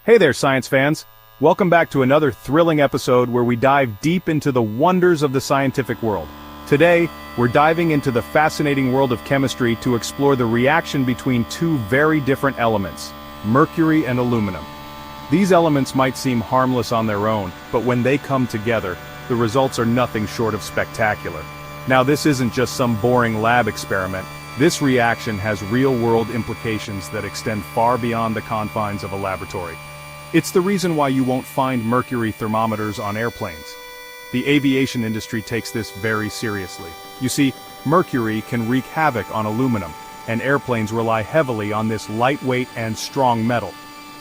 Hey there, science fans! Welcome back to another thrilling episode where we dive deep into the wonders of the scientific world. Today, we're diving into the fascinating world of chemistry to explore the reaction between two very different elements, mercury and aluminum. These elements might seem harmless on their own, but when they come together, the results are nothing short of spectacular. Now, this isn't just some boring lab experiment. This reaction has real-world implications that extend far beyond the confines of a laboratory. It's the reason why you won't find mercury thermometers on airplanes. The aviation industry takes this very seriously. You see, mercury can wreak havoc on aluminum, and airplanes rely heavily on this lightweight and strong metal.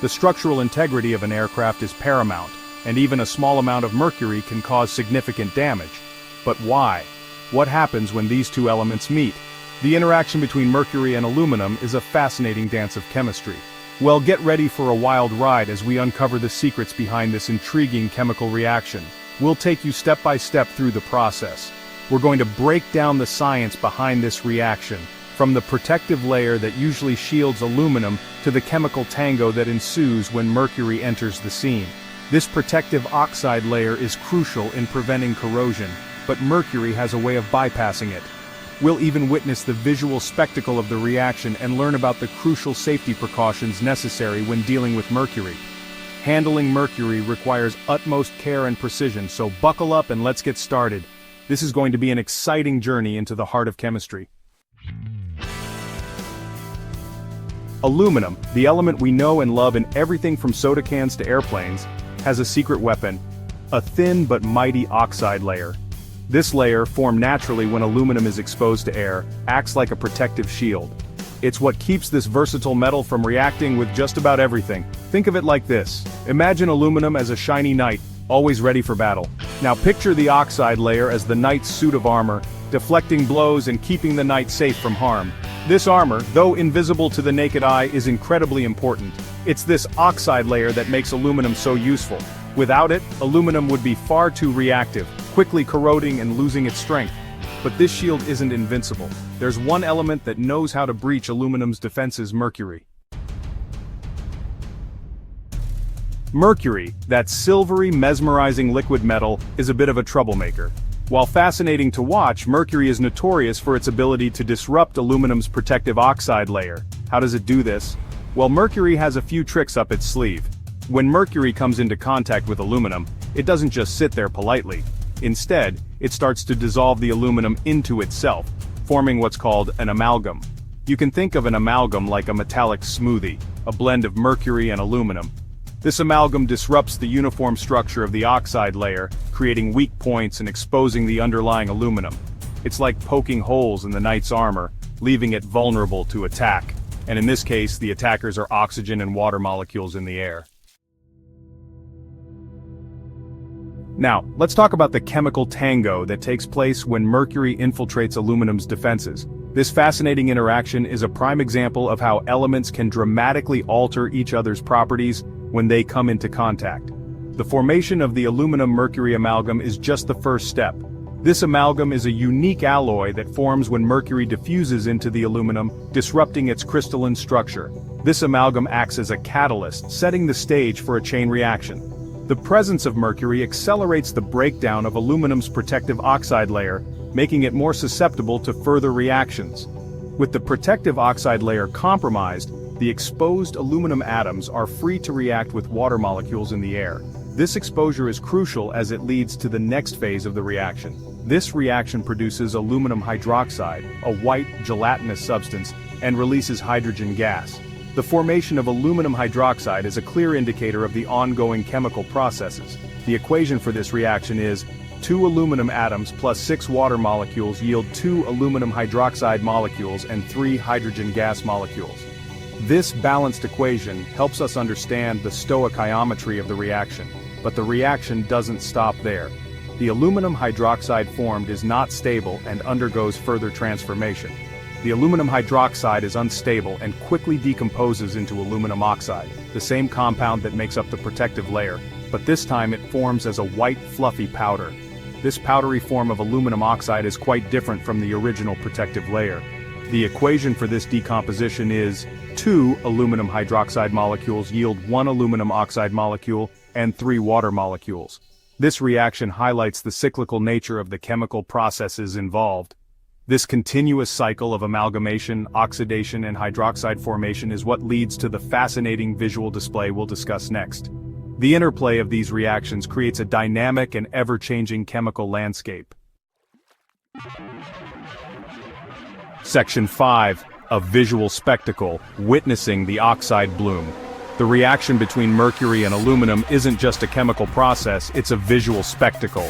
The structural integrity of an aircraft is paramount, and even a small amount of mercury can cause significant damage. But why? What happens when these two elements meet? The interaction between mercury and aluminum is a fascinating dance of chemistry. Well, get ready for a wild ride as we uncover the secrets behind this intriguing chemical reaction. We'll take you step by step through the process. We're going to break down the science behind this reaction, from the protective layer that usually shields aluminum to the chemical tango that ensues when mercury enters the scene. This protective oxide layer is crucial in preventing corrosion, but mercury has a way of bypassing it. We'll even witness the visual spectacle of the reaction and learn about the crucial safety precautions necessary when dealing with mercury. Handling mercury requires utmost care and precision, so buckle up and let's get started. This is going to be an exciting journey into the heart of chemistry. Aluminum, the element we know and love in everything from soda cans to airplanes, has a secret weapon, a thin but mighty oxide layer. This layer, formed naturally when aluminum is exposed to air, acts like a protective shield. It's what keeps this versatile metal from reacting with just about everything. Think of it like this. Imagine aluminum as a shiny knight, always ready for battle. Now picture the oxide layer as the knight's suit of armor, deflecting blows and keeping the knight safe from harm. This armor, though invisible to the naked eye, is incredibly important. It's this oxide layer that makes aluminum so useful. Without it, aluminum would be far too reactive, quickly corroding and losing its strength. But this shield isn't invincible. There's one element that knows how to breach aluminum's defenses: mercury. Mercury, that silvery, mesmerizing liquid metal, is a bit of a troublemaker. While fascinating to watch, mercury is notorious for its ability to disrupt aluminum's protective oxide layer. How does it do this? Well, mercury has a few tricks up its sleeve. When mercury comes into contact with aluminum, it doesn't just sit there politely. Instead, it starts to dissolve the aluminum into itself, forming what's called an amalgam. You can think of an amalgam like a metallic smoothie, a blend of mercury and aluminum. This amalgam disrupts the uniform structure of the oxide layer, creating weak points and exposing the underlying aluminum. It's like poking holes in the knight's armor, leaving it vulnerable to attack. And in this case, the attackers are oxygen and water molecules in the air. Now, let's talk about the chemical tango that takes place when mercury infiltrates aluminum's defenses. This fascinating interaction is a prime example of how elements can dramatically alter each other's properties when they come into contact. The formation of the aluminum-mercury amalgam is just the first step. This amalgam is a unique alloy that forms when mercury diffuses into the aluminum, disrupting its crystalline structure. This amalgam acts as a catalyst, setting the stage for a chain reaction. The presence of mercury accelerates the breakdown of aluminum's protective oxide layer, making it more susceptible to further reactions. With the protective oxide layer compromised, the exposed aluminum atoms are free to react with water molecules in the air. This exposure is crucial as it leads to the next phase of the reaction. This reaction produces aluminum hydroxide, a white, gelatinous substance, and releases hydrogen gas. The formation of aluminum hydroxide is a clear indicator of the ongoing chemical processes. The equation for this reaction is 2 aluminum atoms plus 6 water molecules yield 2 aluminum hydroxide molecules and 3 hydrogen gas molecules. This balanced equation helps us understand the stoichiometry of the reaction, but the reaction doesn't stop there. The aluminum hydroxide formed is not stable and undergoes further transformation. The aluminum hydroxide is unstable and quickly decomposes into aluminum oxide, the same compound that makes up the protective layer, but this time it forms as a white, fluffy powder. This powdery form of aluminum oxide is quite different from the original protective layer. The equation for this decomposition is 2 aluminum hydroxide molecules yield 1 aluminum oxide molecule and 3 water molecules. This reaction highlights the cyclical nature of the chemical processes involved. This continuous cycle of amalgamation, oxidation, and hydroxide formation is what leads to the fascinating visual display we'll discuss next. The interplay of these reactions creates a dynamic and ever-changing chemical landscape. Section 5. A visual spectacle, witnessing the oxide bloom. The reaction between mercury and aluminum isn't just a chemical process, it's a visual spectacle.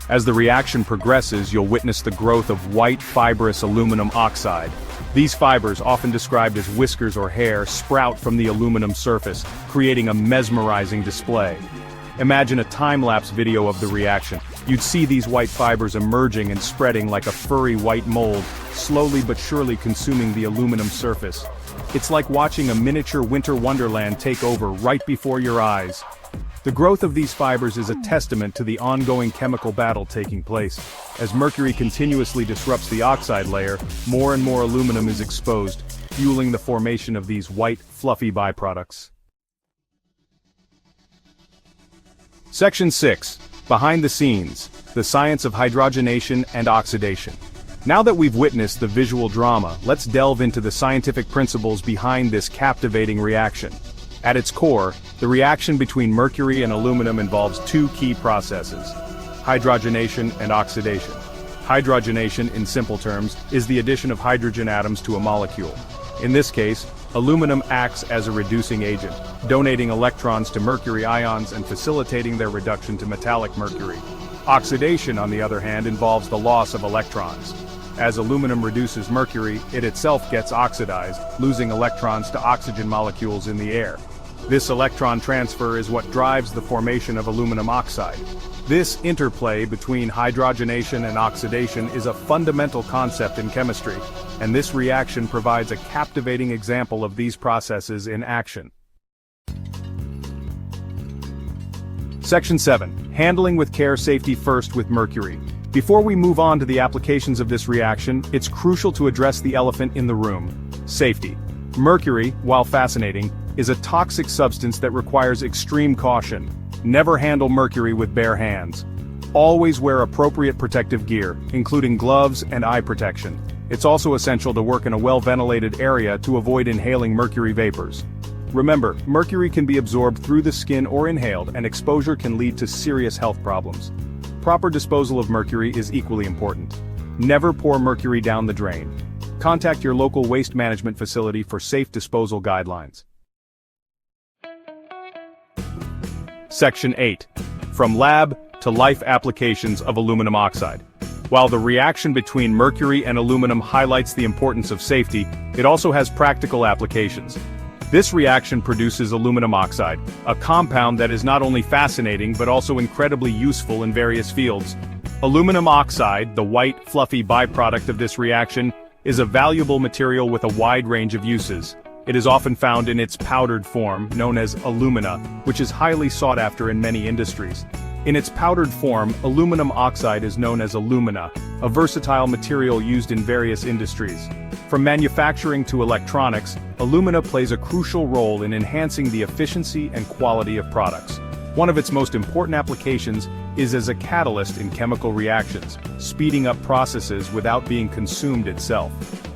As the reaction progresses, you'll witness the growth of white, fibrous aluminum oxide. These fibers, often described as whiskers or hair, sprout from the aluminum surface, creating a mesmerizing display. Imagine a time-lapse video of the reaction. You'd see these white fibers emerging and spreading like a furry white mold, slowly but surely consuming the aluminum surface. It's like watching a miniature winter wonderland take over right before your eyes. The growth of these fibers is a testament to the ongoing chemical battle taking place. As mercury continuously disrupts the oxide layer, more and more aluminum is exposed, fueling the formation of these white, fluffy byproducts. Section 6. Behind the scenes, the science of hydrogenation and oxidation. Now that we've witnessed the visual drama, let's delve into the scientific principles behind this captivating reaction. At its core, the reaction between mercury and aluminum involves 2 key processes: hydrogenation and oxidation. Hydrogenation, in simple terms, is the addition of hydrogen atoms to a molecule. In this case, aluminum acts as a reducing agent, donating electrons to mercury ions and facilitating their reduction to metallic mercury. Oxidation, on the other hand, involves the loss of electrons. As aluminum reduces mercury, it itself gets oxidized, losing electrons to oxygen molecules in the air. This electron transfer is what drives the formation of aluminum oxide. This interplay between hydrogenation and oxidation is a fundamental concept in chemistry, and this reaction provides a captivating example of these processes in action. Section 7. Handling with care. Safety first with mercury. Before we move on to the applications of this reaction, it's crucial to address the elephant in the room: safety. Mercury, while fascinating, is a toxic substance that requires extreme caution. Never handle mercury with bare hands. Always wear appropriate protective gear, including gloves and eye protection. It's also essential to work in a well-ventilated area to avoid inhaling mercury vapors. Remember, mercury can be absorbed through the skin or inhaled, and exposure can lead to serious health problems. Proper disposal of mercury is equally important. Never pour mercury down the drain. Contact your local waste management facility for safe disposal guidelines. Section 8. From lab to life applications of aluminum oxide. While the reaction between mercury and aluminum highlights the importance of safety, it also has practical applications. This reaction produces aluminum oxide, a compound that is not only fascinating but also incredibly useful in various fields. Aluminum oxide, the white, fluffy byproduct of this reaction, is a valuable material with a wide range of uses. It is often found in its powdered form, known as alumina, which is highly sought after in many industries. In its powdered form, aluminum oxide is known as alumina, a versatile material used in various industries. From manufacturing to electronics, alumina plays a crucial role in enhancing the efficiency and quality of products. One of its most important applications is as a catalyst in chemical reactions, speeding up processes without being consumed itself.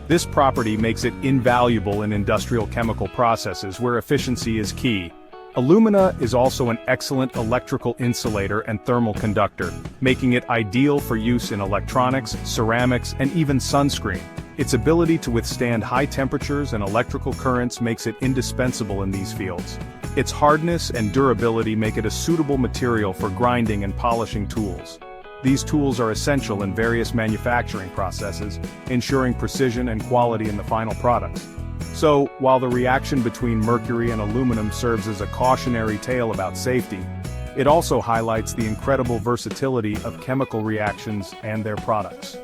This property makes it invaluable in industrial chemical processes where efficiency is key. Alumina is also an excellent electrical insulator and thermal conductor, making it ideal for use in electronics, ceramics, and even sunscreen. Its ability to withstand high temperatures and electrical currents makes it indispensable in these fields. Its hardness and durability make it a suitable material for grinding and polishing tools. These tools are essential in various manufacturing processes, ensuring precision and quality in the final products. So, while the reaction between mercury and aluminum serves as a cautionary tale about safety, it also highlights the incredible versatility of chemical reactions and their products.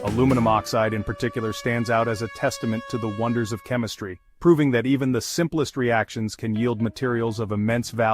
Aluminum oxide in particular stands out as a testament to the wonders of chemistry, proving that even the simplest reactions can yield materials of immense value.